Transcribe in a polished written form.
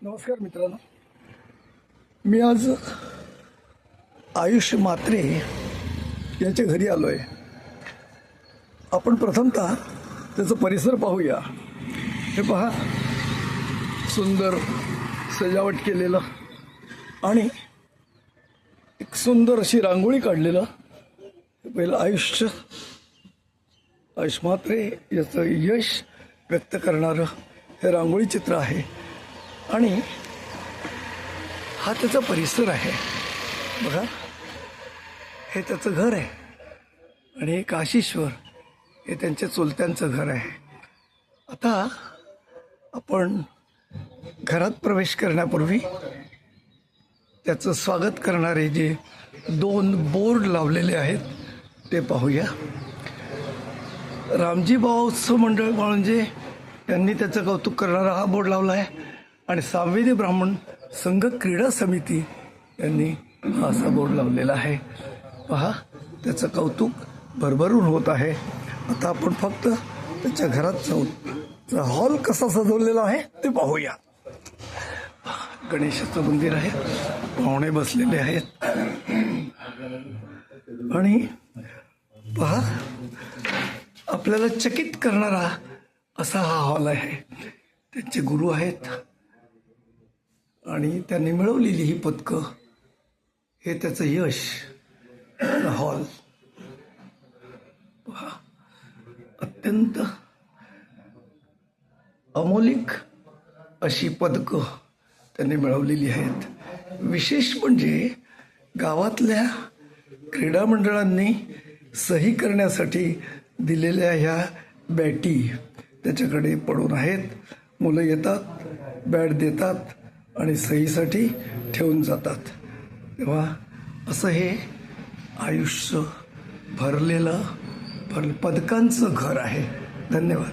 नमस्कार मित्रांनो, मी आज आयुष म्हात्रे यांच्या घरी आलो आहे. आपण प्रथमतः त्याचा परिसर पाहूया. हे पहा, सुंदर सजावट केलेलं आणि एक सुंदर अशी रांगोळी काढलेलं. पहिलं आयुष म्हात्रे याचं यश व्यक्त करणारं हे रांगोळी चित्र आहे आणि हा त्याचा परिसर आहे. बघा, हे त्याचं घर आहे आणि हे काशीश्वर हे त्यांच्या चुलत्यांचं घर आहे. आता आपण घरात प्रवेश करण्यापूर्वी त्याचं स्वागत करणारे जे 2 बोर्ड लावलेले आहेत ते पाहूया. रामजी भावोत्सव मंडळ म्हणजे त्यांनी त्याचं कौतुक करणारा हा बोर्ड लावला आहे आणि सामवेदी ब्राह्मण संघ क्रीडा समिती यांनी हा असा बोर्ड लावलेला आहे. पहा, त्याचं कौतुक भरभरून होत आहे. आता आपण फक्त त्याच्या घरात जाऊन हॉल कसा सजवलेला आहे ते पाहूया. गणेशाचं मंदिर आहे, पाहुणे बसलेले आहेत आणि पहा, आपल्याला चकित करणारा असा हा हॉल आहे. त्यांचे गुरु आहेत आणि त्यांनी मिळवलेली ही पदकं, हे त्याचं यश. हॉल पहा, अत्यंत अमोलिक अशी पदकं त्यांनी मिळवलेली आहेत. विशेष म्हणजे गावातल्या क्रीडा मंडळांनी सही करण्यासाठी दिलेल्या ह्या बॅटी त्याच्याकडे पडून आहेत. मुलं येतात, बॅट देतात आणि सहीसाठी ठेवून जातात. तेव्हा असं हे आयुष्य भरलेलं पदकांचं घर आहे. धन्यवाद.